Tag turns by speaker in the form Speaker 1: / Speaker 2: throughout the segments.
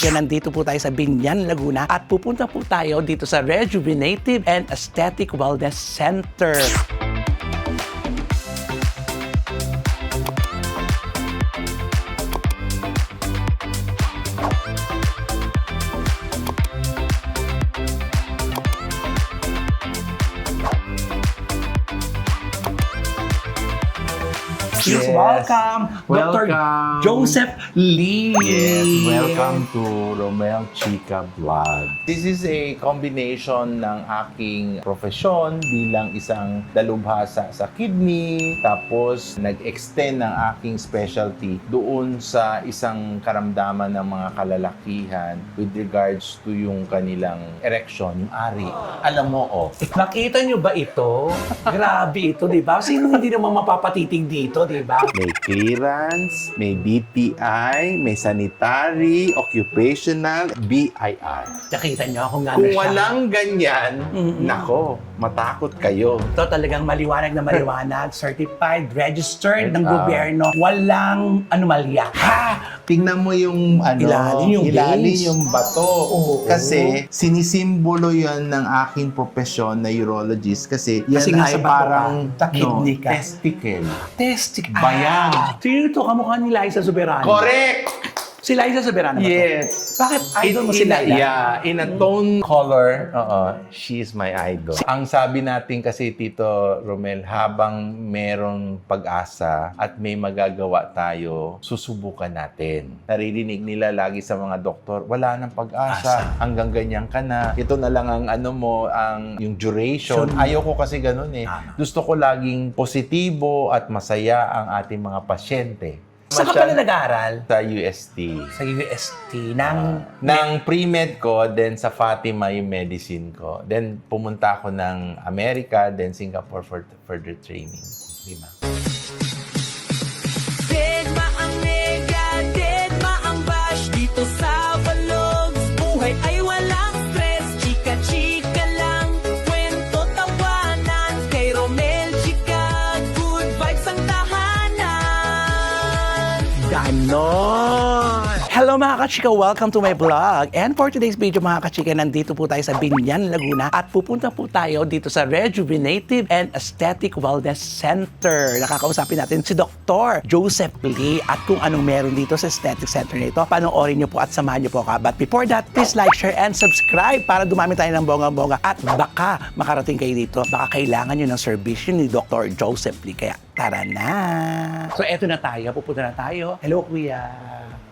Speaker 1: Kachika, nandito po tayo sa Biñan, Laguna at pupunta po tayo dito sa Rejuvenative and Aesthetic Wellness Center. Please welcome Dr. Joseph Lee.
Speaker 2: Yes, welcome to Romel Chica Vlog. This is a combination ng aking profesyon bilang isang dalubhasa sa kidney, tapos nag-extend ng aking specialty doon sa isang karamdaman ng mga kalalakihan with regards to yung kanilang erection, yung ari. Alam mo,
Speaker 1: Nakita nyo ba ito? Grabe ito, di ba? Sino hindi naman mapapatitig dito, di ba?
Speaker 2: may clearance, may BPI, may sanitary, occupational, BIR.
Speaker 1: Nakita nyo kung ano
Speaker 2: Kung
Speaker 1: siya.
Speaker 2: walang ganyan, nako, matakot kayo.
Speaker 1: Ito talagang maliwanag na maliwanag, certified, registered ng gobyerno, walang anomalya. Ha!
Speaker 2: Tingnan mo yung
Speaker 1: Ilalim yung base.
Speaker 2: yung bato.
Speaker 1: Oo.
Speaker 2: Kasi sinisimbolo yan ng aking profesyon na urologist kasi yan
Speaker 1: Kasi nga
Speaker 2: ay
Speaker 1: sa bato
Speaker 2: parang
Speaker 1: ka, sa kidney ka.
Speaker 2: testicle.
Speaker 1: Testic.
Speaker 2: Bayan.
Speaker 1: Sino ito? Kamukha ni Liza Soberano.
Speaker 2: Correct!
Speaker 1: Si Liza Soberano ba to?
Speaker 2: Yes.
Speaker 1: Bakit idol mo si Liza?
Speaker 2: Yeah, in a tone color, she is my idol. Ang sabi natin kasi, Tito Romel, habang merong pag-asa at may magagawa tayo, susubukan natin. Naririnig nila lagi sa mga doktor, wala nang pag-asa. Hanggang ganyan ka na. Ito na lang ang yung duration. Ayoko kasi ganun eh. Gusto ko laging positibo at masaya ang ating mga pasyente.
Speaker 1: Saan ka pala nag-aaral?
Speaker 2: Sa UST.
Speaker 1: Sa UST. Ng
Speaker 2: pre-med ko, then sa Fatima yung medicine ko. Then pumunta ako ng Amerika, then Singapore for further training. Diba?
Speaker 3: Deadma ang nega, deadma ang bash. Dito sa Vlogs, buhay ay walang stress. Chika-chika lang, kwento tawanan. Kay Romel Chica, good vibes ang tahanan.
Speaker 1: ganon! Hello mga kachika! Welcome to my vlog! And for today's video mga kachika, nandito po tayo sa Biñan, Laguna at pupunta po tayo dito sa Rejuvenative and Aesthetic Wellness Center. Nakakausapin natin si Dr. Joseph Lee at kung anong meron dito sa Aesthetic Center nito. Panoorin niyo po at samahan niyo po ka. But before that, please like, share, and subscribe para dumami tayo ng bonggang-bongga at baka makarating kayo dito. Baka kailangan niyo ng servisyo ni Dr. Joseph Lee. Kaya tara na! So eto na tayo. Pupunta na tayo. Hello, Kuya!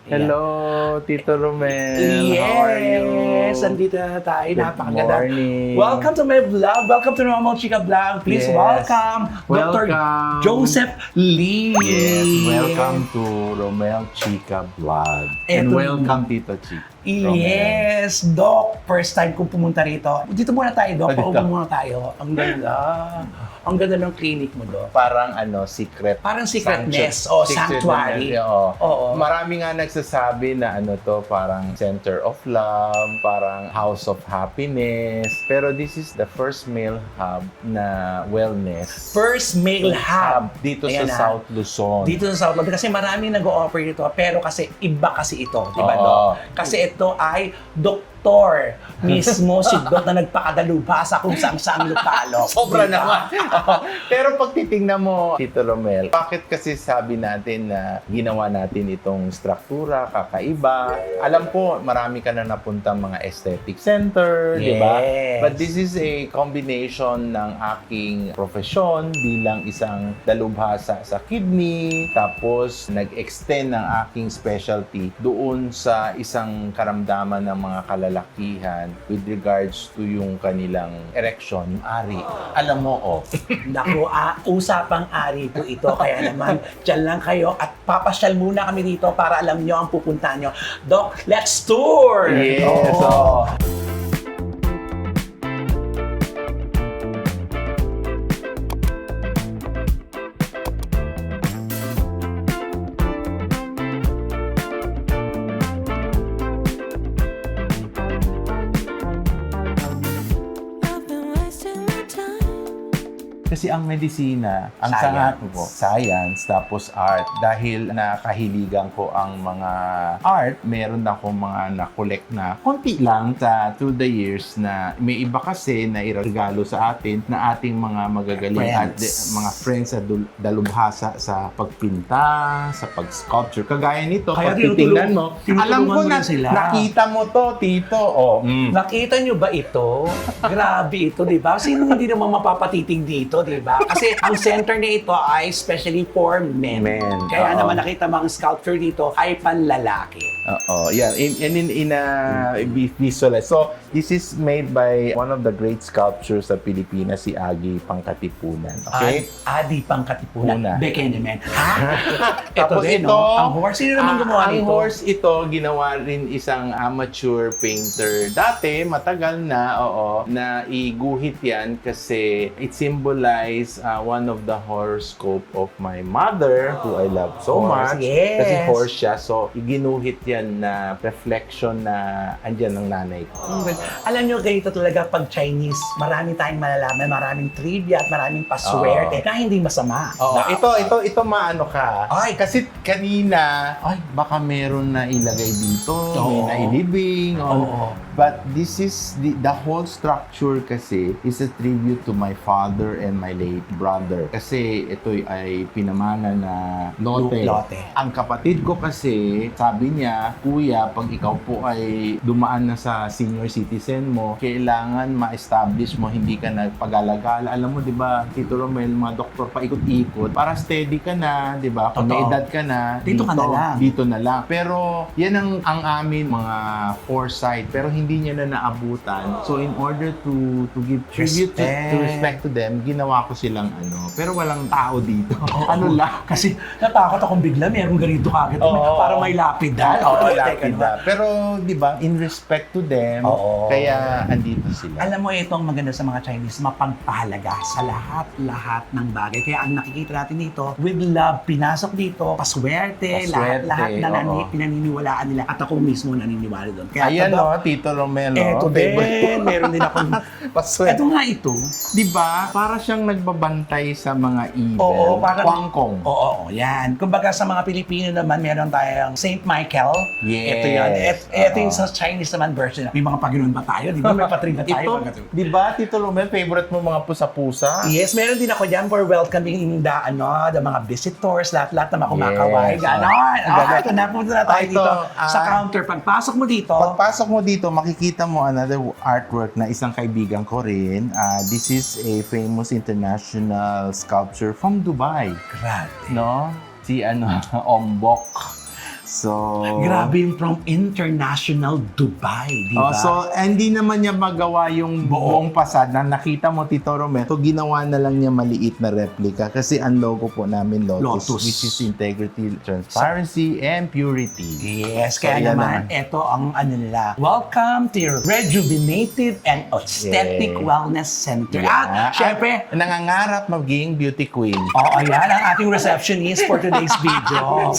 Speaker 2: Hello, Tito Romel.
Speaker 1: Yes!
Speaker 2: How are you?
Speaker 1: Nandito na tayo.
Speaker 2: Good
Speaker 1: Napakaganda.
Speaker 2: morning.
Speaker 1: Welcome to my vlog. Welcome to Normal Chica Vlog. Please
Speaker 2: Yes.
Speaker 1: welcome Dr.
Speaker 2: Welcome.
Speaker 1: Joseph Lee.
Speaker 2: Yes, welcome to Romel Chica Vlog. And
Speaker 1: Eto-
Speaker 2: welcome, Tito Chica.
Speaker 1: Yes, Doc. First time kong pumunta rito. Dito muna tayo, Doc.
Speaker 2: Dito.
Speaker 1: Paupo muna tayo. Ang ganda. Ang ganda ng clinic mo, Doc.
Speaker 2: Parang secret.
Speaker 1: Parang secretness o sanctuary.
Speaker 2: Oo.
Speaker 1: Oo.
Speaker 2: Marami nga nagsasabi na parang center of love, parang house of happiness. Pero this is the first male hub na wellness.
Speaker 1: First male hub.
Speaker 2: Dito
Speaker 1: Ayan
Speaker 2: sa
Speaker 1: na.
Speaker 2: South Luzon.
Speaker 1: Dito sa South London. Kasi maraming nag-o-offer dito. Pero kasi iba kasi ito. Di ba,
Speaker 2: Oo.
Speaker 1: Doc? Kasi ito ay doktor mismo, si Doc na nagpakadalubhasa kung saan-saan lupalo.
Speaker 2: Sobra
Speaker 1: Diba?
Speaker 2: naman. Pero pag titingnan mo, Tito Romel, bakit kasi sabi natin na ginawa natin itong struktura, kakaiba? Alam ko, marami ka na napunta mga aesthetic center, di ba?
Speaker 1: Yes.
Speaker 2: But this is a combination ng aking profesyon bilang isang dalubhasa sa kidney, tapos nag-extend ng aking specialty doon sa isang karamdaman ng mga kalalakihan with regards to yung kanilang erection, yung ari. Alam mo,
Speaker 1: Naku, usapang ari po ito. Kaya naman, dyan lang kayo at papasyal muna kami dito para alam nyo ang pupuntahan nyo. Doc, let's tour!
Speaker 2: Yes.
Speaker 1: Oo.
Speaker 2: Kasi ang medisina, ang
Speaker 1: Science.
Speaker 2: science, tapos art. Dahil nakahiligan ko ang mga art, meron akong mga na-collect na konti lang through the years na may iba kasi na iregalo sa atin na ating mga magagaling at mga friends sa dalubhasa sa pagpinta, sa pag-sculpture. Kagaya nito,
Speaker 1: Kaya
Speaker 2: pag titingnan mo,
Speaker 1: tinutulungan
Speaker 2: alam ko
Speaker 1: mo
Speaker 2: na
Speaker 1: rin sila.
Speaker 2: nakita mo to, tito. Oh,
Speaker 1: Nakita nyo ba ito? Grabe ito, di ba? Sino hindi naman mapapatitig dito, di ba? Kasi ang center na ito ay especially for men.
Speaker 2: Men,
Speaker 1: Kaya
Speaker 2: oo.
Speaker 1: naman nakita mga sculpture dito ay panlalaki.
Speaker 2: Oo, yeah. In a visualize. So, this is made by one of the great sculptures sa Pilipinas, si Agi Pangkatipunan. Okay?
Speaker 1: Adi pang katipunan.
Speaker 2: Una.
Speaker 1: Bekenemen. Ha? ito
Speaker 2: Tapos
Speaker 1: din,
Speaker 2: ito,
Speaker 1: no? Ang horse. Sino naman gumawa
Speaker 2: ang
Speaker 1: nito?
Speaker 2: horse ito, ginawa rin isang amateur painter. Dati, matagal na, na iguhit yan kasi it symbolized one of the horoscope of my mother, who I love so
Speaker 1: Horse,
Speaker 2: much.
Speaker 1: yes.
Speaker 2: Kasi horse siya. So, ginuhit yan na reflection na andyan ng nanay ko.
Speaker 1: Alam nyo, ganito talaga pag Chinese, marami tayong malalaman, maraming trivia at maraming paswerte na hindi masama.
Speaker 2: Oo, ito maano ka.
Speaker 1: Ay.
Speaker 2: Kasi kanina, baka meron na ilagay dito, may
Speaker 1: Oo.
Speaker 2: nailibing.
Speaker 1: Oo.
Speaker 2: But this is, the whole structure kasi is a tribute to my father and my late brother. Kasi ito ay pinamana na lote.
Speaker 1: Lote.
Speaker 2: Ang kapatid ko kasi, sabi niya, kuya, pag ikaw po ay dumaan na sa senior citizen mo, kailangan ma-establish mo, hindi ka nagpag-alagala. Alam mo, di ba, Tito Romel, mga doktor paikot-ikot, para steady ka na, di ba? Kung may
Speaker 1: Totoo.
Speaker 2: edad ka na,
Speaker 1: Dito ka na lang.
Speaker 2: Dito na lang. Pero, yan ang amin mga foresight, pero hindi niya na naabutan. So, in order to give tribute to respect to them, ginawa ko silang pero walang tao dito. Ano lang?
Speaker 1: Kasi natakot akong bigla, merong ganito kagad.
Speaker 2: Oo.
Speaker 1: Para may lapidan.
Speaker 2: Oo,
Speaker 1: Teka
Speaker 2: lapid
Speaker 1: naman.
Speaker 2: na. Pero, di ba, in respect to them,
Speaker 1: Oo.
Speaker 2: kaya andito sila.
Speaker 1: Alam mo, itong maganda sa mga Chinese, mapagpahalaga sa lahat-lahat ng bagay. Kaya ang nakikita natin dito, with love, pinasok dito, paswerte,
Speaker 2: Paswerte,
Speaker 1: lahat na
Speaker 2: oo.
Speaker 1: pinaniniwalaan nila. At ako mismo naniniwala doon. Kaya
Speaker 2: Ayan,
Speaker 1: aba,
Speaker 2: Tito Romel,
Speaker 1: eto din, meron din akong...
Speaker 2: Paswerte.
Speaker 1: Ito nga ito.
Speaker 2: Di ba? Para siyang nagbabantay sa mga evil.
Speaker 1: Oo, parang...
Speaker 2: Kwangkong.
Speaker 1: Oo, yan. Kumbaga sa mga Pilipino naman, meron tayong Saint Michael.
Speaker 2: Yes.
Speaker 1: Ito yan. Ito yung
Speaker 2: Oo.
Speaker 1: sa Chinese naman version. May mga Panginoon ba tayo? Di ba? May patrig na tayo.
Speaker 2: Ito,
Speaker 1: Mga ganun.
Speaker 2: di ba, Tito Romel, favorite mo mga pusa-pusa?
Speaker 1: Yes, meron din ako dyan for welcoming the mga visitors, lahat-lahat na makumakaway.
Speaker 2: Yes.
Speaker 1: Ganon.
Speaker 2: Ganon.
Speaker 1: Ito na, punta na tayo
Speaker 2: Ito,
Speaker 1: dito sa counter. Pagpasok mo dito,
Speaker 2: Pagpasok mo dito, makikita mo another artwork na isang kaibigan ko rin. This is a famous international sculpture from Dubai.
Speaker 1: grabe.
Speaker 2: No? Si Ombok. So,
Speaker 1: Grabe yung from international Dubai, di ba?
Speaker 2: So, hindi naman niya magawa yung buong pasad na nakita mo, Tito Romel. So, ginawa na lang niya maliit na replica kasi ang logo po namin, Lotus.
Speaker 1: Lotus.
Speaker 2: Which is integrity, transparency, and purity.
Speaker 1: Yes,
Speaker 2: So,
Speaker 1: kaya
Speaker 2: yan
Speaker 1: naman, ito ang nila. Welcome to your Rejuvenative and Aesthetic
Speaker 2: Yeah.
Speaker 1: Wellness Center.
Speaker 2: Yeah.
Speaker 1: At, syempre,
Speaker 2: Nangangarap maging beauty queen.
Speaker 1: ayan ang ating receptionist for today's video.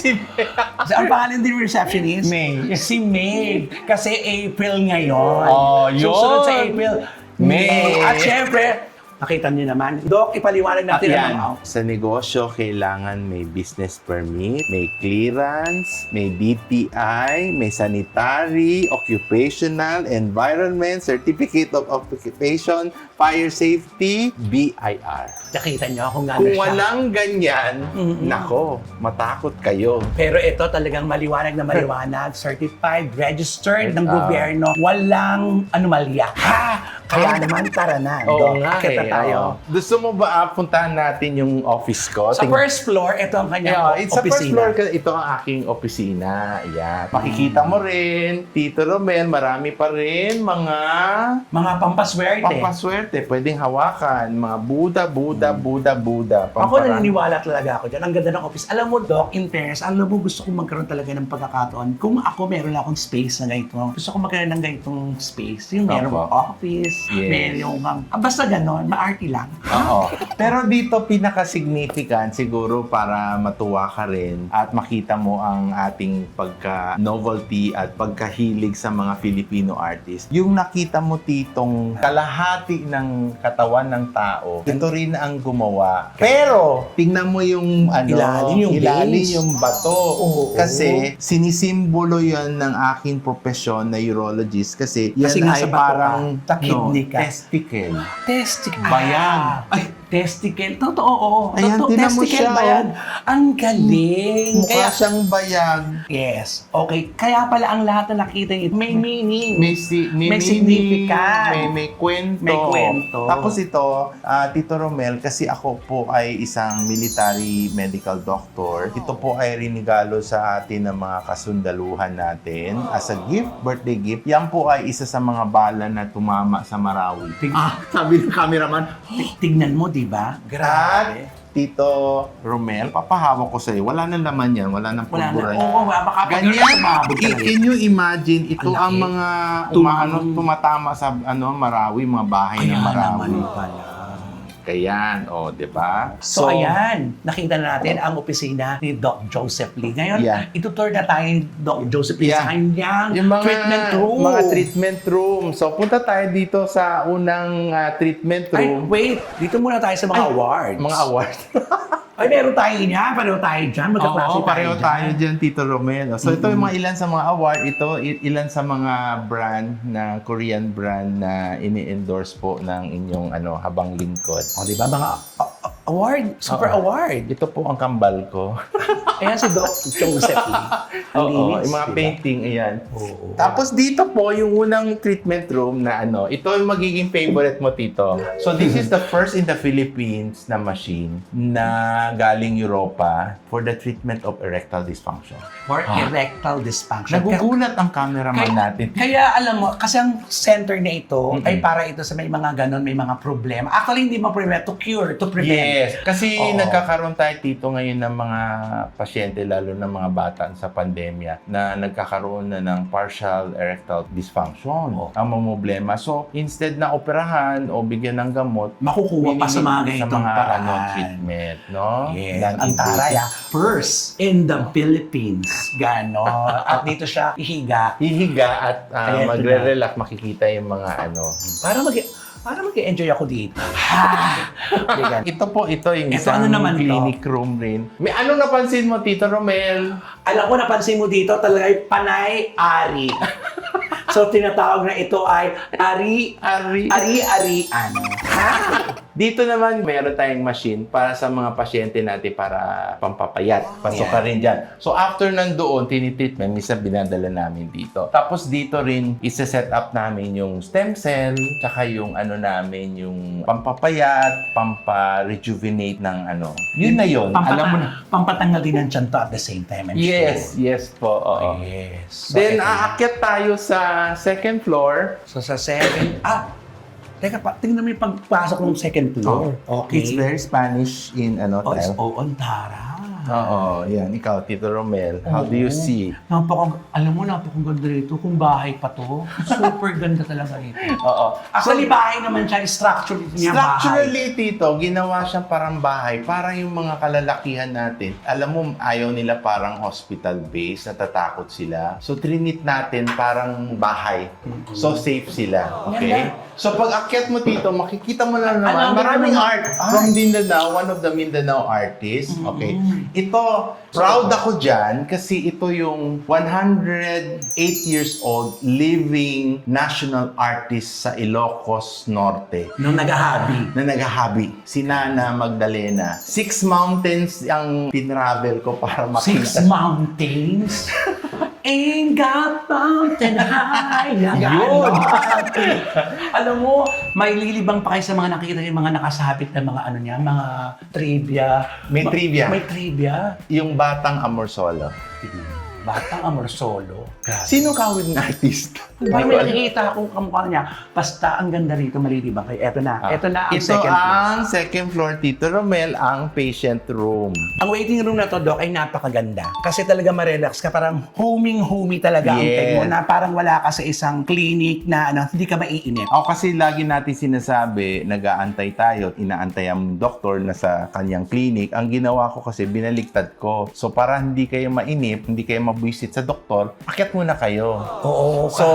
Speaker 1: Ang pangalan din receptionist?
Speaker 2: May.
Speaker 1: Si May. Kasi April ngayon.
Speaker 2: Oh, yun.
Speaker 1: Susunod sa April,
Speaker 2: May.
Speaker 1: At syempre, nakita niyo naman. Doc, ipaliwanag natin ang mga...
Speaker 2: Sa negosyo, kailangan may business permit, may clearance, may DTI, may sanitary, occupational, environment, certificate of occupation, fire safety, BIR.
Speaker 1: Nakita niyo kung gaano
Speaker 2: Kung
Speaker 1: siya.
Speaker 2: walang ganyan, nako, matakot kayo.
Speaker 1: Pero ito talagang maliwanag na maliwanag, certified, registered ng gobyerno, walang anomalya. Kaya naman, tara na.
Speaker 2: Oo
Speaker 1: Doc,
Speaker 2: nga
Speaker 1: kita tayo.
Speaker 2: oo. Gusto mo ba puntahan natin yung office ko?
Speaker 1: Sa first floor, ito ang kanyang
Speaker 2: Sa first floor,
Speaker 1: opisina.
Speaker 2: ito ang aking opisina. Ayan. Makikita mo rin, Tito Romel, marami pa rin mga
Speaker 1: Mga pampaswerte.
Speaker 2: pampaswerte. Pwedeng hawakan. Mga Buddha.
Speaker 1: Ako naniniwala talaga ako dyan. Ang ganda ng office. Alam mo, Doc, in fairness, alam mo, gusto kong magkaroon talaga ng pagkakataon. Kung ako meron akong space na ganito, gusto kong magkaroon ng ganitong space. Yung meron
Speaker 2: Opo.
Speaker 1: office, artist.
Speaker 2: Yes.
Speaker 1: May yung, basta ganon, ma-arty lang.
Speaker 2: Oo. Pero dito, pinaka-significant siguro para matuwa ka rin at makita mo ang ating pagka-novelty at pagkahilig sa mga Filipino artists. Yung nakita mo titong kalahati ng katawan ng tao, ito rin ang gumawa. Pero, tingnan mo yung
Speaker 1: Ilalim yung base.
Speaker 2: yung bato.
Speaker 1: Oo.
Speaker 2: Kasi, sinisimbolo yan ng aking profesyon na urologist kasi yan
Speaker 1: Kasi nga
Speaker 2: ay
Speaker 1: sa bato
Speaker 2: parang
Speaker 1: ka, sa kidney ka.
Speaker 2: testicle.
Speaker 1: Testicle.
Speaker 2: Bayag.
Speaker 1: Ay, testicle. Totoo, oo.
Speaker 2: Ayan,
Speaker 1: Totoo,
Speaker 2: tinan mo
Speaker 1: testicle
Speaker 2: siya,
Speaker 1: bayag. Ang galing.
Speaker 2: Mukha siyang bayag.
Speaker 1: Yes. Okay. Kaya pala ang lahat na nakita niyo, may meaning.
Speaker 2: May
Speaker 1: May
Speaker 2: meaning,
Speaker 1: significant.
Speaker 2: may kwento.
Speaker 1: May kwento.
Speaker 2: Tapos ito, Tito Romel, kasi ako po ay isang military medical doctor. Ito po ay rinigalo sa atin ng mga kasundaluhan natin as a gift, birthday gift. Yan po ay isa sa mga bala na tumama sa Marawi. Sabi ng cameraman,
Speaker 1: Tignan mo, di ba? Grabe.
Speaker 2: Tito Romel, papahawak ko sa'yo. Wala nang laman yan. Wala nang
Speaker 1: Wala na.
Speaker 2: pulburan.
Speaker 1: Oo, baka pag
Speaker 2: Ganyan,
Speaker 1: sumabog ka lang.
Speaker 2: can you imagine, ito
Speaker 1: Ang laki.
Speaker 2: ang mga tumatama sa Marawi, mga bahay ng
Speaker 1: Kaya
Speaker 2: Marawi.
Speaker 1: naman pala.
Speaker 2: Kayan, di ba?
Speaker 1: So, ayan, nakita na natin ang opisina ni Doc Joseph Lee. Ngayon,
Speaker 2: Yeah.
Speaker 1: itutur na tayo ni Doc Joseph Lee sa
Speaker 2: Yeah.
Speaker 1: kanyang
Speaker 2: Yung mga
Speaker 1: treatment room.
Speaker 2: Mga treatment room. So, punta tayo dito sa unang treatment
Speaker 1: Ay,
Speaker 2: room.
Speaker 1: wait. Dito muna tayo sa mga awards.
Speaker 2: Mga awards.
Speaker 1: Ay, meron tayo niya. Pareho tayo dyan. Magkaklase
Speaker 2: Oo, pareho tayo
Speaker 1: dyan.
Speaker 2: dyan, Tito Romel. So, ito yung mga ilan sa mga award. Ito, ilan sa mga brand na Korean brand na ini-endorse po ng inyong habang lingkod.
Speaker 1: O, di ba? Mga award. Super
Speaker 2: Oo.
Speaker 1: award.
Speaker 2: Ito po ang kambal ko.
Speaker 1: Ayan si Doc Joseph Lee. Ang
Speaker 2: Oo,
Speaker 1: linis,
Speaker 2: yung mga
Speaker 1: di ba?
Speaker 2: painting, ayan.
Speaker 1: Oo.
Speaker 2: Tapos dito po, yung unang treatment room na ito yung magiging favorite mo, Tito. So, this is the first in the Philippines na machine na galing Europa for the treatment of erectile dysfunction.
Speaker 1: For erectile dysfunction.
Speaker 2: Nagugulat ang cameraman natin.
Speaker 1: Kaya alam mo, kasi ang center na ito ay para ito sa may mga ganon, may mga problema. Actually, hindi mo problema, to cure, to prevent.
Speaker 2: Yes, kasi
Speaker 1: Oo.
Speaker 2: nagkakaroon tayo dito ngayon ng mga pasyente, lalo ng mga bata sa pandemya, na nagkakaroon na ng partial erectile dysfunction.
Speaker 1: Oo.
Speaker 2: Ang mga problema. So, instead na operahan o bigyan ng gamot,
Speaker 1: Makukuha pa sa mga ganitong
Speaker 2: sa mga
Speaker 1: paraan.
Speaker 2: treatment, no?
Speaker 1: Yes,
Speaker 2: Ng
Speaker 1: ang taray first in the Philippines. Ganon. At dito siya ihiga.
Speaker 2: Hihiga at
Speaker 1: Ayan,
Speaker 2: magre-relax, makikita yung mga
Speaker 1: Para mag-enjoy ako dito. Ha! Ganyan.
Speaker 2: Ito yung
Speaker 1: Ito,
Speaker 2: isang
Speaker 1: ano naman to?
Speaker 2: clinic room rin. May anong napansin mo, Tito Romel?
Speaker 1: Alam ko, napansin mo dito, talaga ay panay-ari. So, tinatawag na ito ay ari-arian. Ha?
Speaker 2: Dito naman, meron tayong machine para sa mga pasyente natin para pampapayat. Pasok ka rin dyan. So, after nandoon, tinitreatment, minsan binadala namin dito. Tapos dito rin, isa-set up namin yung stem cell, tsaka yung namin, yung pampapayat, pampa-rejuvenate ng Yun na yun. Alam mo na.
Speaker 1: Pampatanggal din ng tiyan to at the same time, I'm
Speaker 2: Yes,
Speaker 1: sure.
Speaker 2: yes po. Oo.
Speaker 1: Yes. So,
Speaker 2: Then,
Speaker 1: ito na.
Speaker 2: aakyat tayo sa second floor.
Speaker 1: So, sa second... Teka, tingnan mo yung pagpasok ng second floor. Okay.
Speaker 2: It's very Spanish in
Speaker 1: It's
Speaker 2: style.
Speaker 1: Ontara.
Speaker 2: Oo, yan. Ikaw, Tito Romel, how do you see?
Speaker 1: Alam mo, napakaganda rito. Kung bahay pa to, super ganda talaga rito.
Speaker 2: Oo.
Speaker 1: Actually, bahay naman siya. Structure niya bahay.
Speaker 2: Structurally, Tito, ginawa siyang parang bahay. Para yung mga kalalakihan natin, alam mo, ayaw nila parang hospital-based, natatakot sila. So, trinit natin parang bahay. So, safe sila. Okay? So, pag akyat mo, Tito, makikita mo na naman, maraming art. From Mindanao, one of the Mindanao artists. Okay? Ito, proud ako dyan kasi ito yung 108 years old living national artist sa Ilocos Norte
Speaker 1: Nung nag-habi.
Speaker 2: na naghahabi. Si Nana Magdalena. 6 mountains ang tinravel ko para makita.
Speaker 1: 6 mountains. Ain't got mountain high.
Speaker 2: Yun.
Speaker 1: Alam mo, may lilibang pa kayo sa mga nakikita yung mga nakasabit na mga mga trivia.
Speaker 2: May trivia.
Speaker 1: May trivia.
Speaker 2: Yung batang Amorsolo.
Speaker 1: Batang Amor Solo. Grabe.
Speaker 2: Sino kawig ng artist?
Speaker 1: Diba, may nakikita akong kamukha niya. Basta ang ganda rito, malilibang kayo. Eto na. Ito na ang
Speaker 2: Ito
Speaker 1: second floor.
Speaker 2: ang second floor, Tito Romel, ang patient room.
Speaker 1: Ang waiting room na to, Doc, ay napakaganda. Kasi talaga ma-relax ka. Parang homey talaga ang
Speaker 2: Yes.
Speaker 1: take mo. Na parang wala ka sa isang clinic na hindi ka maiinip.
Speaker 2: Ako kasi lagi natin sinasabi, nag-aantay tayo, inaantay ang doktor na sa kanyang clinic. Ang ginawa ko kasi, binaliktad ko. So, para hindi kayo mainip, hindi kayo mabwisit sa doktor, akyat muna kayo.
Speaker 1: Oo.
Speaker 2: So,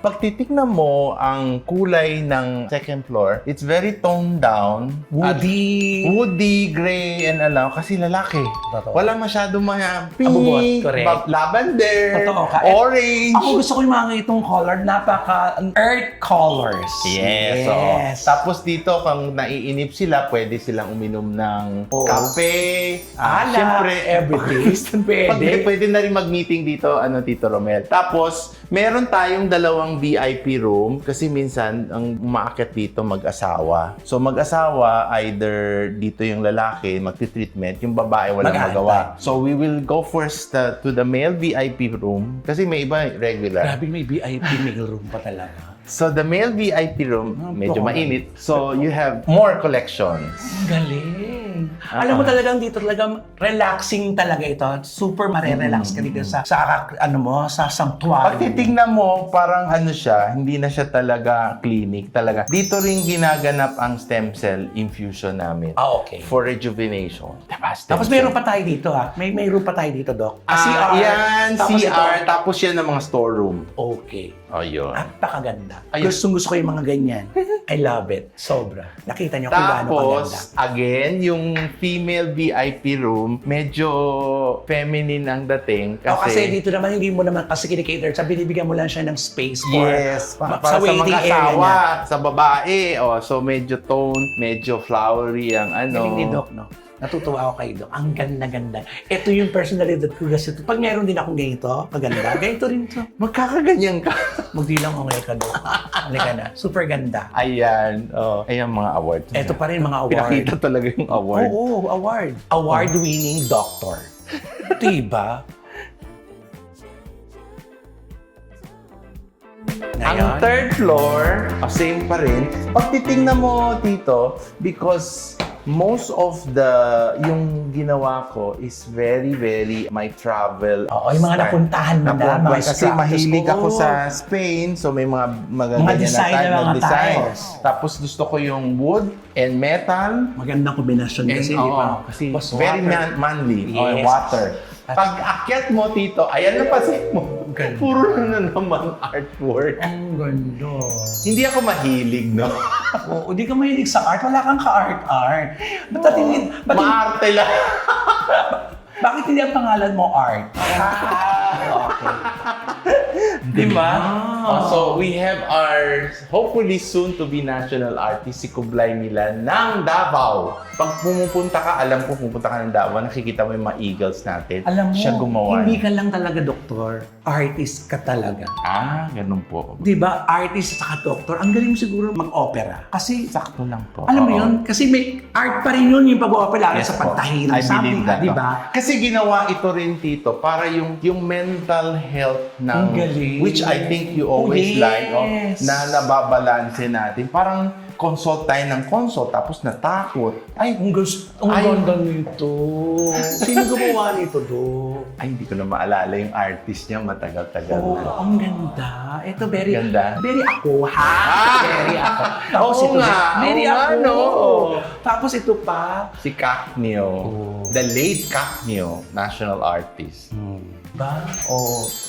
Speaker 2: pag titignan mo ang kulay ng second floor, it's very toned down. Woody, gray, and kasi lalaki.
Speaker 1: Totoo.
Speaker 2: Wala masyadong mga pink,
Speaker 1: Abubot, correct.
Speaker 2: lavender,
Speaker 1: Totoo ka.
Speaker 2: orange.
Speaker 1: Ako gusto ko yung mga itong color, earth colors.
Speaker 2: Yes. So, tapos dito, kung naiinip sila, pwede silang uminom ng
Speaker 1: Oo.
Speaker 2: kape.
Speaker 1: Alak,
Speaker 2: Siyempre,
Speaker 1: everything. Pwede.
Speaker 2: Pwede na rin mag-meeting dito, Tito Romel. Tapos, meron tayong dalawang VIP room kasi minsan, ang umaakyat dito mag-asawa. So, mag-asawa, either dito yung lalaki, magti-treatment, yung babae walang
Speaker 1: Mag-aantay.
Speaker 2: magawa. So, we will go first to the male VIP room kasi may iba regular.
Speaker 1: Grabe, may VIP mail room pa talaga.
Speaker 2: So, the male VIP room, medyo
Speaker 1: baka-
Speaker 2: mainit. So, you have more collections.
Speaker 1: Ang galing. Alam mo talagang dito talagang relaxing talaga ito. Super marerelax ka dito sa sa sanctuary.
Speaker 2: Pag titignan mo, parang siya, hindi na siya talaga clinic. Talaga. Dito rin ginaganap ang stem cell infusion namin.
Speaker 1: Okay.
Speaker 2: For rejuvenation. Diba? Stem
Speaker 1: Tapos
Speaker 2: cell.
Speaker 1: meron pa tayo dito may room pa tayo dito, Doc.
Speaker 2: Yan,
Speaker 1: Tapos
Speaker 2: CR.
Speaker 1: ito.
Speaker 2: Tapos yan ang mga storeroom.
Speaker 1: Okay.
Speaker 2: O, yun.
Speaker 1: Napakaganda.
Speaker 2: Ayun.
Speaker 1: Gusto ko yung mga ganyan. I love it. Sobra. Nakita niyo kung gaano kaganda.
Speaker 2: Tapos, again, yung female VIP room, medyo feminine ang dating.
Speaker 1: Kasi dito naman, hindi mo naman kasi kinikater. Sa binibigyan mo lang siya ng space for
Speaker 2: Yes, para
Speaker 1: sa
Speaker 2: sa
Speaker 1: waiting
Speaker 2: mga
Speaker 1: area
Speaker 2: asawa,
Speaker 1: niya.
Speaker 2: sa babae. So, medyo toned, medyo flowery ang
Speaker 1: Galing ni Doc, no? Natutuwa ako kay Doc. Ang ganda-ganda. Ito yung personalidad ko kasi pag meron din akong ganito, maganda, ganito rin to.
Speaker 2: Magkakaganyan ka.
Speaker 1: Magdilang ko ngayon ka, Doc. Halika na. Super ganda.
Speaker 2: Ayan. Ayan mga awards.
Speaker 1: Ito pa rin mga award.
Speaker 2: Pinakita talaga yung award.
Speaker 1: Oo, award. Award-winning doctor. Diba?
Speaker 2: Ang third floor, same pa rin. Pag titingnan mo dito, because most of yung ginawa ko is very my travel
Speaker 1: Oo, yung mga
Speaker 2: style.
Speaker 1: napuntahan mo na, mga
Speaker 2: Kasi
Speaker 1: structures.
Speaker 2: mahilig ako
Speaker 1: Oo.
Speaker 2: sa Spain, so may mga magaganyan
Speaker 1: design
Speaker 2: na
Speaker 1: na mga
Speaker 2: design.
Speaker 1: tiles.
Speaker 2: Tapos gusto ko yung wood and metal.
Speaker 1: Magandang kombinasyon kasi, di ba?
Speaker 2: Kasi
Speaker 1: Plus
Speaker 2: very
Speaker 1: water.
Speaker 2: manly.
Speaker 1: Yes.
Speaker 2: Water. Pag akyat mo, Tito, ayan na pa mo.
Speaker 1: Ganda.
Speaker 2: Puro na naman artwork.
Speaker 1: Ang ganda.
Speaker 2: Hindi ako mahilig, no?
Speaker 1: Oo, hindi ka mahilig sa art. Wala kang ka-art-art.
Speaker 2: Maarte lang.
Speaker 1: Bakit hindi ang pangalan mo art? Okay.
Speaker 2: Di ba? So, we have our hopefully soon to be national artist, si Kublai Milan ng Davao. Pag pumupunta ka, alam ko pupunta ka ng Davao, nakikita mo yung mga eagles natin.
Speaker 1: Alam mo,
Speaker 2: siya gumawa.
Speaker 1: hindi ka lang talaga doktor. Artist ka talaga.
Speaker 2: Ganun po.
Speaker 1: Di ba? Artist at saka doktor. Ang galing mo siguro mag-opera. Kasi,
Speaker 2: Sakto lang po.
Speaker 1: alam mo
Speaker 2: Oo.
Speaker 1: yun, kasi may art pa rin yun yung pag-opera
Speaker 2: Yes
Speaker 1: sa
Speaker 2: po.
Speaker 1: pagtahi ng
Speaker 2: I believe that.
Speaker 1: di ba?
Speaker 2: Kasi ginawa ito rin, Tito, para yung mental health ng
Speaker 1: Ang galing.
Speaker 2: which I think you always
Speaker 1: yes.
Speaker 2: like, na nababalanse natin. Parang consult tayo ng consult, tapos natakot.
Speaker 1: Ay, ang ganda nito. Sino gumawa nito, Do?
Speaker 2: Hindi ko na maalala yung artist niya, matagal-tagal
Speaker 1: Oo,
Speaker 2: na.
Speaker 1: ang ganda. Ito, very,
Speaker 2: Ganda.
Speaker 1: very ako, ha? Very ako. Tapos
Speaker 2: Oo
Speaker 1: ito,
Speaker 2: nga,
Speaker 1: very
Speaker 2: oo nga,
Speaker 1: ako.
Speaker 2: no?
Speaker 1: Tapos ito pa.
Speaker 2: Si Cacneo, the late Cacneo, national artist.
Speaker 1: Ba?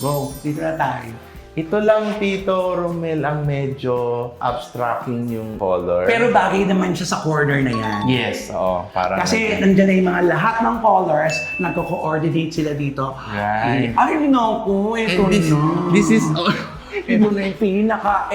Speaker 1: Go. Dito na tayo.
Speaker 2: Ito lang, Tito Romel, ang medyo abstracting yung color.
Speaker 1: Pero bagay naman siya sa corner na yan.
Speaker 2: yes, parang
Speaker 1: Kasi nandiyan na yung mga lahat ng colors, nagko-coordinate sila dito.
Speaker 2: Right.
Speaker 1: Ay, naku, ito
Speaker 2: And
Speaker 1: na.
Speaker 2: this is
Speaker 1: Ito na yung pinaka,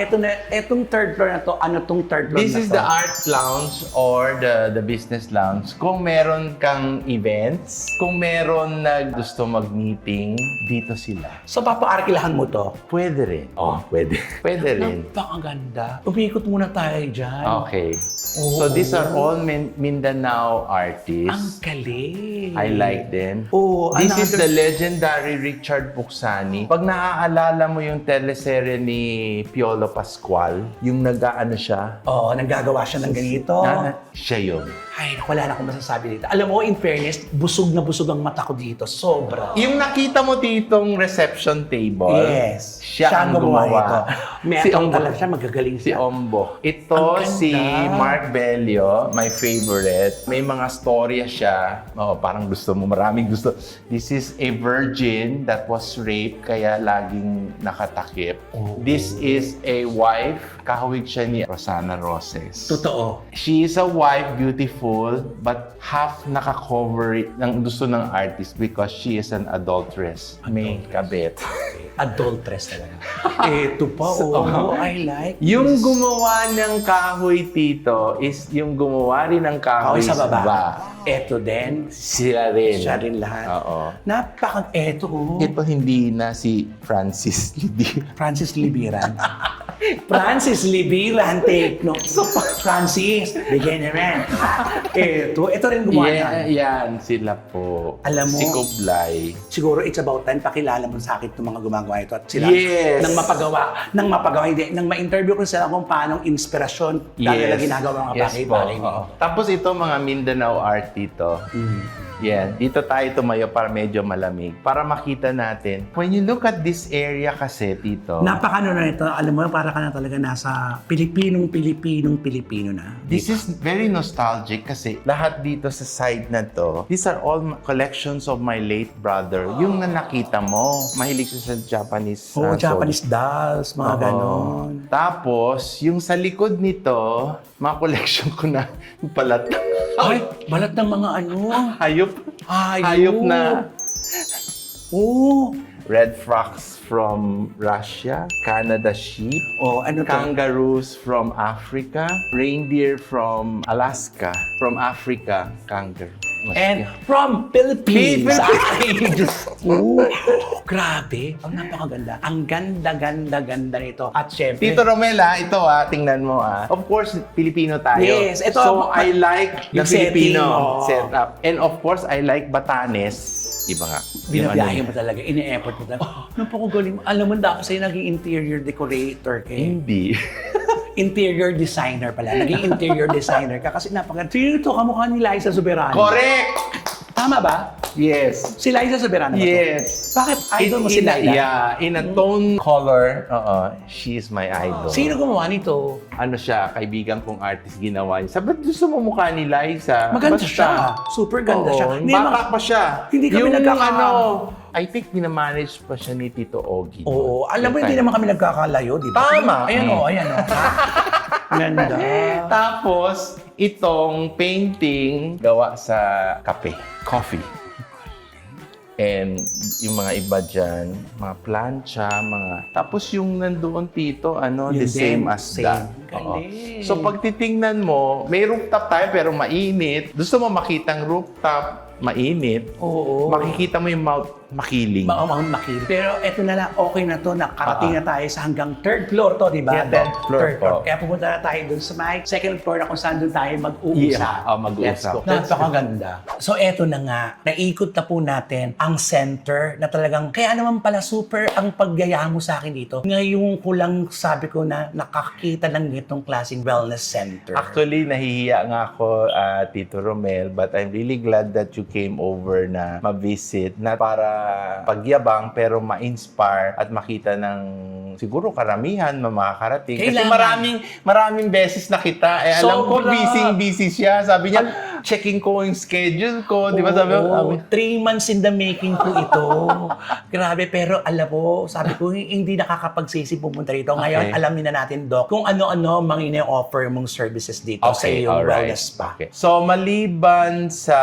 Speaker 1: etong third floor na to, ano tong third floor
Speaker 2: This
Speaker 1: na
Speaker 2: is
Speaker 1: to?
Speaker 2: the art lounge or the business lounge. Kung meron kang events, kung meron na gusto mag-meeting, dito sila.
Speaker 1: So, papaarkilahan mo to?
Speaker 2: Pwede rin. Oh, pwede. Pwede rin.
Speaker 1: Napakaganda. Umikot muna tayo dyan.
Speaker 2: Okay.
Speaker 1: Oh.
Speaker 2: So these are all Mindanao artists.
Speaker 1: Ang galing.
Speaker 2: I like them.
Speaker 1: Oh,
Speaker 2: This is
Speaker 1: another-
Speaker 2: the legendary Richard Puxani. Pag naaalala mo yung teleserye ni Piolo Pascual, yung nag-aano siya,
Speaker 1: Oo, naggagawa siya ng ganito.
Speaker 2: siya yun.
Speaker 1: Ay, wala na akong masasabi dito. Alam mo, in fairness, busog na busog ang mata ko dito. Sobra.
Speaker 2: Yung nakita mo ditong reception table,
Speaker 1: Yes.
Speaker 2: siya ang gumawa.
Speaker 1: ito. Meron talaga siya, magagaling
Speaker 2: Si
Speaker 1: siya.
Speaker 2: Ombo. Ito
Speaker 1: Ang ganda.
Speaker 2: si Mark Bellio, my favorite. May mga storya siya. Oh, parang gusto mo, maraming gusto. This is a virgin that was raped, kaya laging nakatakip. This is a wife, kahawig siya ni Rosana Roses.
Speaker 1: Totoo.
Speaker 2: She is a wife, beautiful, but half naka-cover ng gusto ng artist because she is an adulteress. May kabit.
Speaker 1: Adulteress talaga. Ito pa, oh, I like
Speaker 2: Yung
Speaker 1: this.
Speaker 2: gumawa ng kahoy tito is yung gumawa rin ng kahoy
Speaker 1: Kahoy sa baba.
Speaker 2: ba.
Speaker 1: Ito din.
Speaker 2: Sila rin.
Speaker 1: Siya rin lahat.
Speaker 2: Oo.
Speaker 1: Eto, oh.
Speaker 2: Ito hindi na si Francis Lidi.
Speaker 1: Francis Libiran. Francis Libiran, take note. So, Francis, bigyan na rin. Ito rin gumawa na.
Speaker 2: Yan, sila po.
Speaker 1: Alam mo-
Speaker 2: Si Kublay.
Speaker 1: Siguro it's about time pakilala mo sa akin itong mga gumagawa ito at sila
Speaker 2: Yes.
Speaker 1: nang mapagawa, hindi, nang ma-interview ko sila kung paano inspirasyon dahil nila ginagawa mga bagay-bagay
Speaker 2: po.
Speaker 1: nito.
Speaker 2: Tapos ito mga Mindanao art dito. Yan, dito tayo tumayo para medyo malamig. Para makita natin. When you look at this area kasi, Tito,
Speaker 1: Napakano na ito, alam mo, para ka na talaga nasa Pilipino na.
Speaker 2: this is very nostalgic kasi lahat dito sa side na to, these are all collections of my late brother. Yung na nakita mo, mahilig siya sa Japanese.
Speaker 1: Oo,
Speaker 2: soul.
Speaker 1: Japanese dolls, mga
Speaker 2: Oo.
Speaker 1: ganon.
Speaker 2: Tapos, yung sa likod nito, mga collection ko na palat.
Speaker 1: Ay, balat ng mga ano.
Speaker 2: Hayop.
Speaker 1: Hayop.
Speaker 2: Hayop na.
Speaker 1: Oo.
Speaker 2: Red frogs from Russia, Canada sheep,
Speaker 1: Oh, ano to?
Speaker 2: kangaroos from Africa, reindeer from Alaska, from Africa, kangaroo.
Speaker 1: And from Philippines.
Speaker 2: Philippines.
Speaker 1: Ay, Diyos ko. Grabe. Ang napakaganda. Ang ganda nito. At syempre,
Speaker 2: Tito Romela, ito tingnan mo Of course, Pilipino tayo.
Speaker 1: Yes, ito,
Speaker 2: So, I like the
Speaker 1: yung setting,
Speaker 2: Filipino
Speaker 1: oo.
Speaker 2: setup. And of course, I like Batanes. Iba nga. Yung
Speaker 1: binabiyahe
Speaker 2: ano-
Speaker 1: mo talaga, ini-effort mo talaga. Oh, napakagaling mo. Alam mo, dapat sa'yo naging interior decorator ka eh.
Speaker 2: Hindi.
Speaker 1: Interior designer pala. Naging interior designer ka kasi napakaganda. Sino ito? Kamukha ni Liza Soberano.
Speaker 2: Correct!
Speaker 1: Tama ba?
Speaker 2: Yes.
Speaker 1: Si Liza Soberano ba to?
Speaker 2: Yes.
Speaker 1: Bakit idol mo si Liza?
Speaker 2: Yeah, in a tone color, she is my idol.
Speaker 1: Sino gumawa nito?
Speaker 2: Ano siya, kaibigan kong artist ginawa niya. Sabi, gusto mo mukha ni Liza?
Speaker 1: Maganda
Speaker 2: Basta.
Speaker 1: siya. Super ganda siya. Hindi
Speaker 2: Bata
Speaker 1: naman-
Speaker 2: pa siya.
Speaker 1: Hindi kami
Speaker 2: Yung
Speaker 1: nagkaka-
Speaker 2: I think minamanage pa siya ni Tito Ogie.
Speaker 1: Oo. Alam mo, hindi naman kami nagkakalayo, di ba?
Speaker 2: Tama.
Speaker 1: Ayan o, ayan o. Ganda.
Speaker 2: Tapos, itong painting gawa sa kape, coffee. And yung mga iba dyan, mga plancha, mga... Tapos yung nandoon Tito,
Speaker 1: Yun
Speaker 2: the
Speaker 1: din,
Speaker 2: same as
Speaker 1: same.
Speaker 2: that. Oo.
Speaker 1: Galing.
Speaker 2: So pag titingnan mo, may rooftop tayo pero mainit. Gusto mo makitang rooftop, mainit.
Speaker 1: Oo.
Speaker 2: Makikita mo yung Mount Makiling.
Speaker 1: Mount Makiling. Pero eto na lang, okay na to, nakarating na tayo sa hanggang third floor to, di ba?
Speaker 2: Yeah, third floor po.
Speaker 1: Kaya pupunta na tayo dun sa may second floor na kung saan dun tayo mag-uusap.
Speaker 2: Yeah, mag-uusap.
Speaker 1: Let's go. Napakaganda. So eto na nga, naikot na po natin ang center na talagang, kaya naman pala super ang paggaya mo sa akin dito. Ngayon ko lang sabi ko na nakakita ng itong klaseng wellness center.
Speaker 2: Actually, nahihiya nga ako, Tito Romel, but I'm really glad that you came over na ma-visit na para pagyabang pero ma-inspire at makita ng siguro karamihan na makakarating. Kasi
Speaker 1: Kailangan.
Speaker 2: maraming beses na kita. Alam ko
Speaker 1: Sobra.
Speaker 2: busy siya. Sabi niya, checking ko yung schedule ko. Di ba sabi ko?
Speaker 1: Oo, 3 months in the making po ito. Grabe, pero alam mo, sabi ko, hindi nakakapagsisi pumunta rito. Ngayon,
Speaker 2: Okay.
Speaker 1: alamin na natin, Doc, kung ano-ano mga ine-offer mong services dito sa iyong wellness spa.
Speaker 2: Okay. So, maliban sa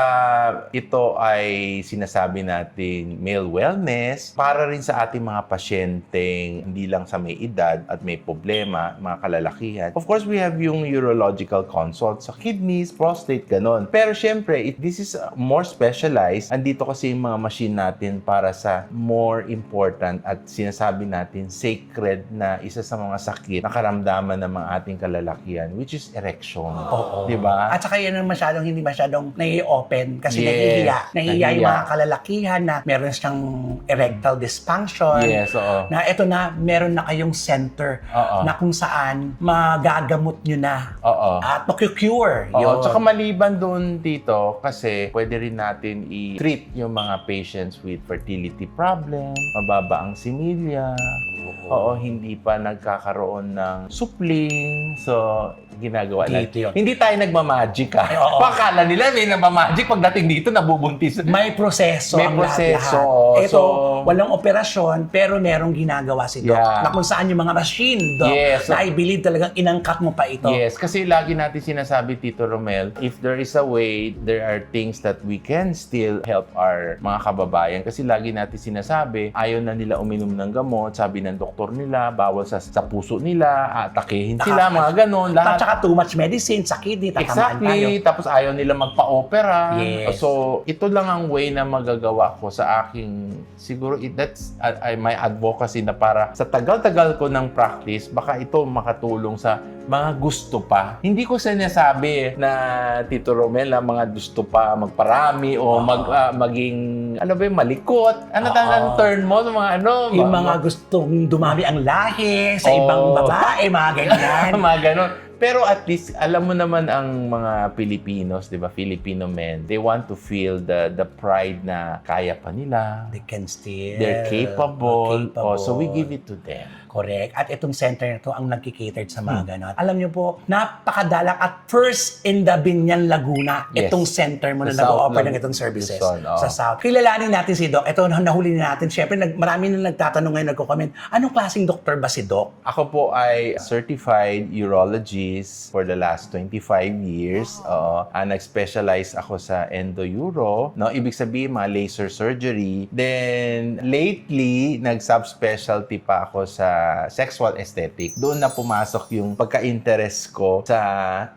Speaker 2: ito ay sinasabi natin male wellness, para rin sa ating mga pasyenteng hindi lang sa may edad at may problema, mga kalalakihan. Of course, we have yung urological consult sa kidneys, prostate, ganon. Pero syempre, this is more specialized. Andito kasi yung mga machine natin para sa more important at sinasabi natin sacred na isa sa mga sakit na karamdaman ng mga ating kalalakihan, which is erection.
Speaker 1: Oo.
Speaker 2: Di ba?
Speaker 1: At saka yan ang hindi masyadong nai-open kasi
Speaker 2: Yes,
Speaker 1: nahihiya yung
Speaker 2: nahihiya.
Speaker 1: mga kalalakihan na meron siyang erectile dysfunction.
Speaker 2: Yes, oo.
Speaker 1: Na ito na, meron na kayong center
Speaker 2: Oo.
Speaker 1: na kung saan magagamot nyo na
Speaker 2: Oo.
Speaker 1: at makukure.
Speaker 2: Oo,
Speaker 1: Yun.
Speaker 2: tsaka maliban doon dito, kasi pwede rin natin i-treat yung mga patients with fertility problem, mababa ang similya, oo, hindi pa nagkakaroon ng supling, so ginagawa
Speaker 1: Dito yun.
Speaker 2: natin. Hindi tayo nagmamagic
Speaker 1: Ay, oo.
Speaker 2: Pakala nila may nagmamagic, pagdating dito nabubuntis.
Speaker 1: May proseso
Speaker 2: May
Speaker 1: ang
Speaker 2: proseso,
Speaker 1: lahat-lahat. Ito,
Speaker 2: so-
Speaker 1: walang operasyon, pero merong ginagawa si Doc.
Speaker 2: Yeah.
Speaker 1: Na kung saan yung mga machine, Doc,
Speaker 2: Yes.
Speaker 1: na I believe talagang inangkat mo pa ito.
Speaker 2: Yes, kasi lagi natin sinasabi, Tito Romel, if there is a way, there are things that we can still help our mga kababayan. Kasi lagi natin sinasabi, ayaw na nila uminom ng gamot, sabi ng doktor nila, bawal sa puso nila, atakehin sila, mga ganon.
Speaker 1: At saka too much medicine sa kidney, tatamaan tayo.
Speaker 2: Exactly. Tapos ayaw nila magpa-opera.
Speaker 1: Yes.
Speaker 2: So, ito lang ang way na magagawa ko sa aking, siguro, that's my advocacy na para sa tagal-tagal ko ng practice, baka ito makatulong sa mga gusto pa. Hindi ko sinasabi na, Tito Romel, na mga gusto pa magparami o maging, ano ba yung malikot? Ano ang turn mo sa mga ano?
Speaker 1: Yung mga gustong dumami ang lahi sa ibang babae, mga ganyan.
Speaker 2: mga ganon. Pero at least, alam mo naman ang mga Pilipinos, di ba? Filipino men, they want to feel the pride na kaya pa nila.
Speaker 1: They can still.
Speaker 2: They're capable.
Speaker 1: Capable.
Speaker 2: So we give it to them.
Speaker 1: Correct. At itong center na ito ang nagkikatered sa mga ganon. Alam niyo po, napakadalak at first in the Binyan, Laguna,
Speaker 2: Yes.
Speaker 1: itong center mo na
Speaker 2: Sa South
Speaker 1: nag-o-offer ng
Speaker 2: Lag-
Speaker 1: itong services.
Speaker 2: Luzon, oo.
Speaker 1: Sa South. Kilalanin natin si Doc. Ito, nahuli natin. Siyempre, marami na nagtatanong ngayon, nagko-comment, anong klaseng doktor ba si Doc?
Speaker 2: Ako po ay certified urologist for the last 25 years. Nag-specialize ako sa endo-uro. No? Ibig sabihin, mga laser surgery. Then, lately, nag-subspecialty pa ako sa sexual aesthetic. Doon na pumasok yung pagka-interest ko sa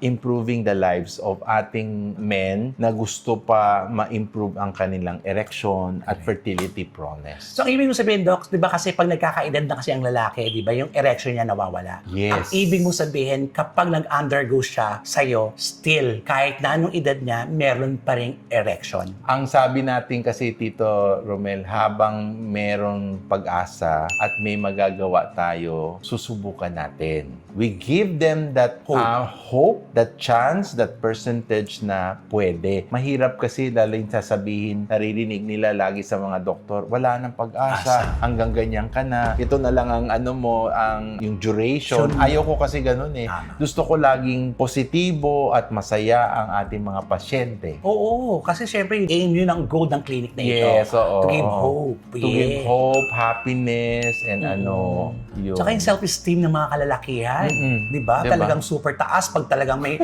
Speaker 2: improving the lives of ating men na gusto pa ma-improve ang kanilang erection at fertility proneness.
Speaker 1: So, ang ibig mo sabihin, Doc, di ba kasi pag nagkakaedad na kasi ang lalaki, di ba, yung erection niya nawawala.
Speaker 2: Yes.
Speaker 1: Ang ibig mo sabihin, kapag nag-undergo siya sa'yo, still, kahit na anong edad niya, meron pa ring erection.
Speaker 2: Ang sabi natin kasi, Tito Romel, habang meron pag-asa at may magagawa tayo, susubukan natin. We give them that hope, that chance, that percentage na pwede. Mahirap kasi daling sasabihin, naririnig nila lagi sa mga doktor, wala nang pag-asa, hanggang ganyan ka na. Ito na lang ang ano mo, yung duration. Ayoko kasi ganun eh. Gusto ko laging positibo at masaya ang ating mga pasyente.
Speaker 1: Oo, kasi syempre, aim yun ang goal ng clinic na ito.
Speaker 2: Yes, oo.
Speaker 1: To give hope.
Speaker 2: To give hope, happiness, and yun.
Speaker 1: Tsaka yung self-esteem ng mga kalalakihan. Di ba?
Speaker 2: Diba?
Speaker 1: Talagang super taas pag talagang may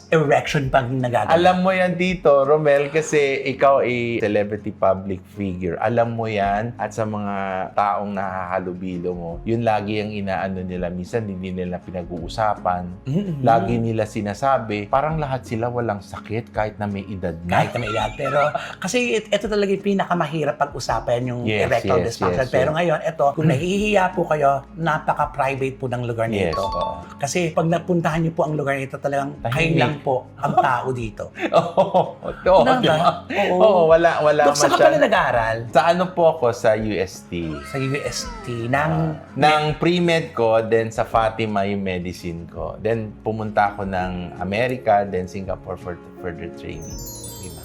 Speaker 1: erection pang nagagawa.
Speaker 2: Alam mo yan dito, Romel, kasi ikaw ay celebrity public figure. Alam mo yan at sa mga taong nahahalubilo mo, yun lagi ang inaano nila. Minsan hindi nila pinag-uusapan. Lagi nila sinasabi, parang lahat sila walang sakit kahit na may edad na.
Speaker 1: Kahit na may edad. Pero kasi ito talaga yung pinakamahirap pag-usapan yung
Speaker 2: Yes,
Speaker 1: erectile
Speaker 2: yes,
Speaker 1: dysfunction.
Speaker 2: yes,
Speaker 1: Pero
Speaker 2: yes.
Speaker 1: ngayon, ito, kung nahihiya po kayo, napaka-private po ng lugar
Speaker 2: Yes,
Speaker 1: nito.
Speaker 2: oo.
Speaker 1: Kasi pag napuntahan niyo po ang lugar nito, talagang kayo
Speaker 2: Tahimik.
Speaker 1: lang po ang tao dito.
Speaker 2: Oo,
Speaker 1: Tama
Speaker 2: di
Speaker 1: ba?
Speaker 2: ba?
Speaker 1: Oo.
Speaker 2: Oo, wala
Speaker 1: Dok, saan ka pala nag-aaral?
Speaker 2: Sa ano po ako sa UST?
Speaker 1: Sa UST ng...
Speaker 2: Ng pre-med ko, then sa Fatima yung medicine ko. Then pumunta ako ng America, then Singapore for further training. Diba?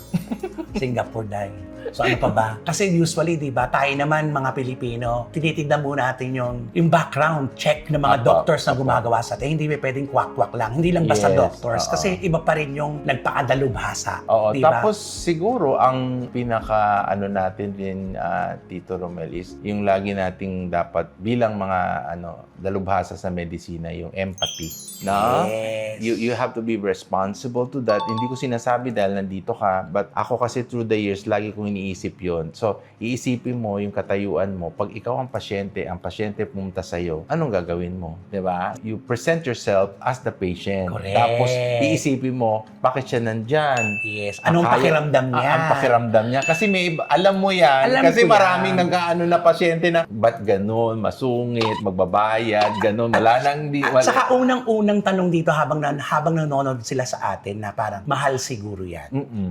Speaker 1: Singapore dahil. So ano pa ba? Kasi usually, di ba, tayo naman mga Pilipino, tinitignan muna natin yung background check ng mga
Speaker 2: Apo,
Speaker 1: doctors na
Speaker 2: apo.
Speaker 1: gumagawa sa atin. Hindi ba pwedeng kwak-kwak lang. Hindi lang basta
Speaker 2: Yes,
Speaker 1: doctors.
Speaker 2: oo.
Speaker 1: Kasi iba pa rin yung nagpakadalubhasa.
Speaker 2: Oo,
Speaker 1: di ba?
Speaker 2: tapos siguro ang pinaka natin din Tito Romel is yung lagi nating dapat bilang mga dalubhasa sa medisina yung empathy. No?
Speaker 1: Yes.
Speaker 2: You have to be responsible to that. Hindi ko sinasabi dahil nandito ka, but ako kasi through the years lagi kong iniisip yon. So, iisipin mo yung katayuan mo. Pag ikaw ang pasyente pumunta sa'yo, anong gagawin mo? 'Di ba? You present yourself as the patient.
Speaker 1: Correct.
Speaker 2: Tapos, iisipin mo, bakit siya nandyan?
Speaker 1: Yes. Anong pakiramdam niya?
Speaker 2: Ang pakiramdam niya. Kasi may alam mo yan.
Speaker 1: Alam
Speaker 2: kasi
Speaker 1: ko
Speaker 2: maraming
Speaker 1: yan.
Speaker 2: nag-ano na pasyente na, ba't ganun? Masungit, magbabayad, ganun. Wala nang di...
Speaker 1: At saka unang-unang tanong dito habang nanonood sila sa atin na parang mahal siguro yan.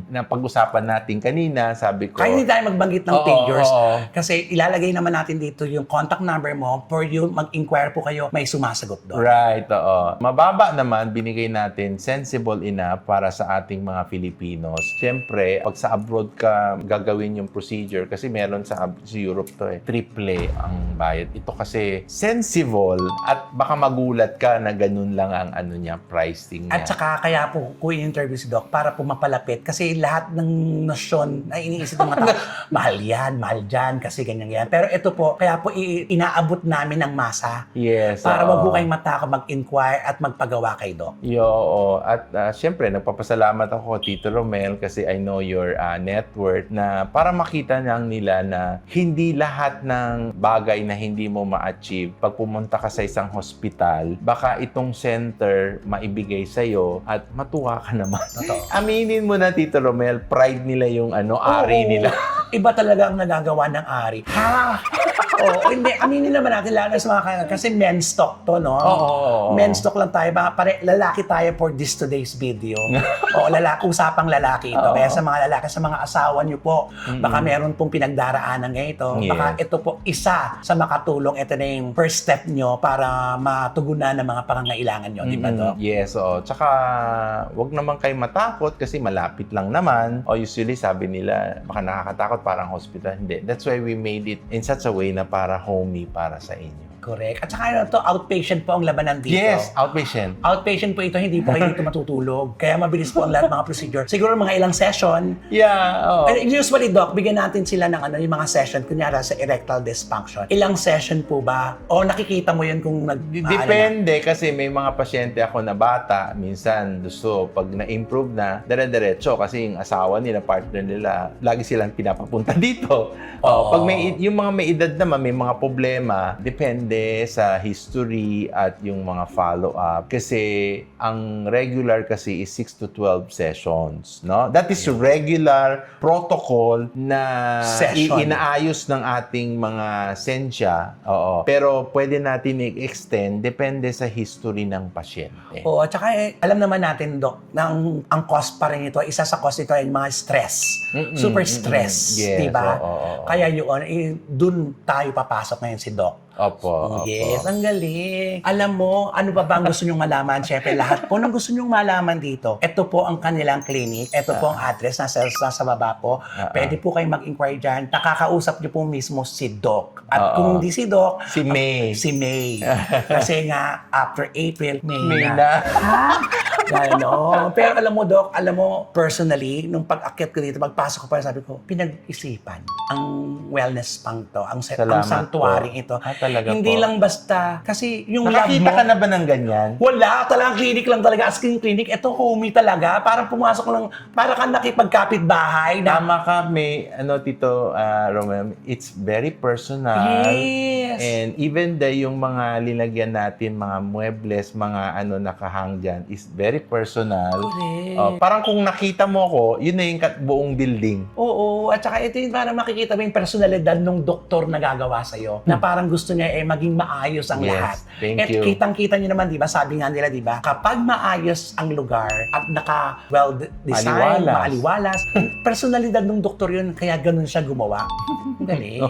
Speaker 2: Napag-usapan natin kanina, sabi ko...
Speaker 1: Kaya hindi tayo magbanggit ng
Speaker 2: Oo,
Speaker 1: figures.
Speaker 2: oo.
Speaker 1: Kasi ilalagay naman natin dito yung contact number mo for you mag-inquire po kayo, may sumasagot doon.
Speaker 2: Right, oo. Mababa naman, binigay natin, sensible enough para sa ating mga Filipinos. Siyempre, pag sa abroad ka gagawin yung procedure, kasi meron sa Europe to triple ang bayad. Ito kasi sensible at baka magulat ka na ganun lang ang niya, pricing niya.
Speaker 1: At saka kaya po ko i-interview si Doc para po mapalapit kasi lahat ng nasyon na iniisip ng mga tao, mahal yan, mahal dyan, kasi ganyan yan. Pero ito po, kaya po inaabot namin ang masa
Speaker 2: Yes.
Speaker 1: para
Speaker 2: oo.
Speaker 1: wag po kayong mataka mag-inquire at magpagawa kay Doc.
Speaker 2: Oo. At syempre, nagpapasalamat ako, Tito Romel, kasi I know your net worth na para makita lang nila na hindi lahat ng bagay na hindi mo ma-achieve pag pumunta ka sa isang hospital, baka itong center maibigay sa'yo at matuwa ka naman.
Speaker 1: Totoo.
Speaker 2: Aminin mo na, Tito Romel, pride nila yung ari
Speaker 1: Oo.
Speaker 2: nila.
Speaker 1: Iba talaga ang nagagawa ng ari. Ha? Oo, hindi. Aminin naman natin lalo sa mga kasi men's talk to, no?
Speaker 2: Oo.
Speaker 1: Men's talk lang tayo. Lalaki tayo for this today's video. Oo, usapang lalaki ito.
Speaker 2: Oo.
Speaker 1: Kaya sa mga lalaki, sa mga asawa niyo po, baka meron pong pinagdaraanan ngayon ito.
Speaker 2: Yes.
Speaker 1: Baka ito po isa sa makatulong. Ito na yung first step nyo para matugunan ng mga pangangailangan nyo. Di ba, Doc?
Speaker 2: Yes, oo. Tsaka, wag naman kayo matakot kasi malapit lang naman. O usually, sabi nila, baka nakakatakot parang hospital. Hindi. That's why we made it in such a way na para homey para sa inyo.
Speaker 1: Correct. At saka outpatient po ang labanan dito.
Speaker 2: Yes, outpatient.
Speaker 1: Outpatient po ito, hindi po kayo dito matutulog. Kaya mabilis po ang lahat mga procedure. Siguro mga ilang session.
Speaker 2: Yeah, oo.
Speaker 1: And usually, Doc, bigyan natin sila ng yung mga session, kunyara sa erectile dysfunction. Ilang session po ba? O nakikita mo yun kung
Speaker 2: Depende kasi may mga pasyente ako na bata, minsan gusto pag na-improve na, dire-diretso kasi yung asawa nila, partner nila, lagi silang pinapapunta dito. Pag yung mga may edad naman, may mga problema, depende sa history at yung mga follow-up. Kasi ang regular kasi is 6 to 12 sessions, no? That is regular protocol na
Speaker 1: Session.
Speaker 2: inaayos ng ating mga sensya. Oo. Pero pwede natin i-extend depende sa history ng pasyente.
Speaker 1: Oo, at saka alam naman natin, Doc, na ang cause pa rin ito, isa sa cause nito ay mga stress. Super stress,
Speaker 2: Yes,
Speaker 1: di ba?
Speaker 2: oo.
Speaker 1: Kaya yun, dun tayo papasok ngayon si Doc.
Speaker 2: Opo.
Speaker 1: Yes, ang galing. Alam mo, ano pa ba ang gusto nyong malaman? Siyempre, lahat po ng gusto nyong malaman dito. Ito po ang kanilang clinic. Ito po ang address. Nasa baba po. Pwede po kayo mag-inquire dyan. Nakakausap niyo po mismo si Doc. At kung hindi si Doc,
Speaker 2: Si May.
Speaker 1: si May. Kasi nga, after April, May
Speaker 2: May
Speaker 1: na.
Speaker 2: na.
Speaker 1: Gano'n. Pero alam mo, Doc, personally, nung pag-akyat ko dito, pagpasok ko pa, sabi ko, pinag-isipan ang wellness pang to, ang
Speaker 2: Salamat
Speaker 1: sanctuary
Speaker 2: po.
Speaker 1: ito.
Speaker 2: Talaga
Speaker 1: Hindi
Speaker 2: po.
Speaker 1: lang basta, kasi yung lab
Speaker 2: Nakakita
Speaker 1: mo,
Speaker 2: ka na ba ng ganyan?
Speaker 1: wala, talagang clinic lang talaga, as in clinic, ito homey talaga, parang pumasok lang, para kang nakipagkapit bahay na,
Speaker 2: Tama ka, may, Tito Romel, it's very personal.
Speaker 1: yes,
Speaker 2: And even yung mga linagyan natin, mga muebles, mga nakahang dyan, is very personal.
Speaker 1: correct.
Speaker 2: Parang kung nakita mo ko, yun na yung buong building.
Speaker 1: Oo, at saka ito yung parang makikita mo yung personalidad ng doktor na gagawa sa'yo, na parang gusto niya maging maayos ang
Speaker 2: Yes,
Speaker 1: lahat.
Speaker 2: thank
Speaker 1: At
Speaker 2: you.
Speaker 1: kitang-kita niyo naman, di ba, sabi nga nila, di ba, kapag maayos ang lugar at naka-well-designed,
Speaker 2: Maaliwalas.
Speaker 1: maaliwalas, personalidad ng doktor yun, kaya ganun siya gumawa. Ang galing.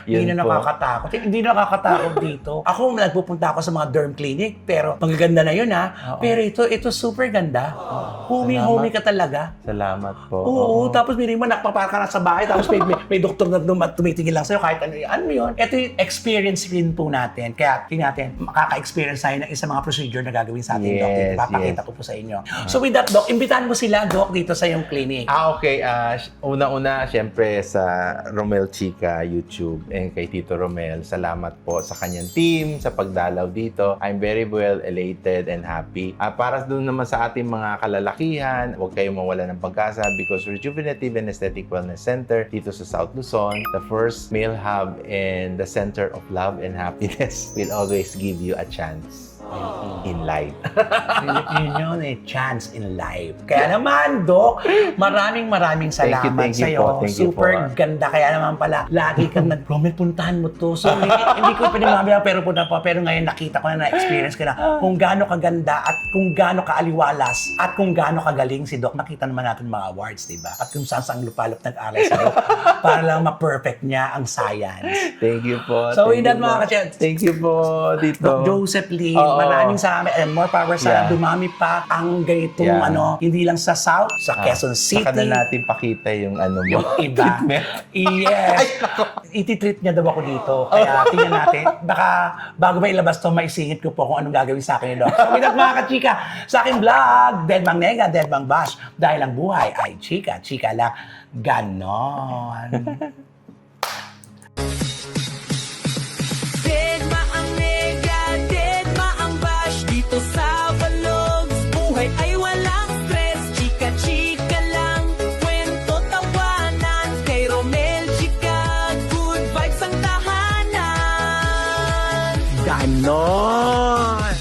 Speaker 1: Hindi na
Speaker 2: po.
Speaker 1: nakakatakot. Hindi na nakakatakot dito. Ako, nagpupunta ako sa mga derm clinic, pero magaganda na yun ha.
Speaker 2: Oo.
Speaker 1: Pero ito super ganda. Homey ka talaga.
Speaker 2: Salamat po.
Speaker 1: Oo, tapos minimo nakapapara ka na sa bahay, tapos may doktor na tumitingin lang sa'yo kahit ano yun. Ito yung experience rin po natin. Kaya tingnan natin, makaka-experience tayo ng isang mga procedure na gagawin sa atin, Doc.
Speaker 2: Yes,
Speaker 1: Papakita
Speaker 2: yes.
Speaker 1: ko po sa inyo. So with that, Doc, imbitahan mo sila, Doc, dito sa yung clinic.
Speaker 2: Okay. Una-una, syempre sa Romel Chica YouTube and kay Tito Romel, salamat po sa kanyang team, sa pagdalaw dito. I'm very well elated and happy. Para doon naman sa ating mga kalalakihan, huwag kayong mawala ng pag-asa because Rejuvenative and Aesthetic Wellness Center dito sa South Luzon, the first male hub and the center of love and happiness will always give you a chance in life.
Speaker 1: Yun yun, chance in life. Kaya naman, Doc, maraming salamat
Speaker 2: Thank you
Speaker 1: sa'yo.
Speaker 2: po, thank you
Speaker 1: Super
Speaker 2: po.
Speaker 1: ganda. Kaya naman pala, lagi kang nag-comment, puntahan mo to. So, hindi ko pinimamaya, pero punta pa. Pero ngayon, nakita ko na, na-experience ko na kung gaano kaganda at kung gaano kaaliwalas at kung gaano kagaling si Doc. Nakita naman natin mga awards, di ba? At kung saan sang lupalop nag-aral si Doc para lang ma-perfect niya ang science.
Speaker 2: Thank you po.
Speaker 1: So,
Speaker 2: Thank
Speaker 1: with that,
Speaker 2: you
Speaker 1: mga
Speaker 2: po.
Speaker 1: ka-chats,
Speaker 2: Thank you po dito.
Speaker 1: Doc Joseph Lee,
Speaker 2: Oo.
Speaker 1: maraming salamat and more power sa
Speaker 2: Yeah.
Speaker 1: dumami pa ang ganitong
Speaker 2: Yeah.
Speaker 1: hindi lang sa South, sa Quezon City.
Speaker 2: Saka na natin pakita yung ano mo.
Speaker 1: Yung iba.
Speaker 2: treatment.
Speaker 1: Yes. Ititreat niya daw ako dito. Kaya tingnan natin. Baka bago ba ilabas to, maisingit ko po kung anong gagawin sa akin ni Doc. So with that, mga ka-chika, sa aking vlog, Dead Bang Nega, Dead Bang Bash, dahil ang buhay ay chika, chika lang. Ganon.
Speaker 3: Deadma ang nega, deadma ang bash dito sa Vlogs. Buhay ay walang stress, chika-chika lang. Kwento tawanan kay Romel Chica, good vibes ang tahanan.
Speaker 1: Ganon.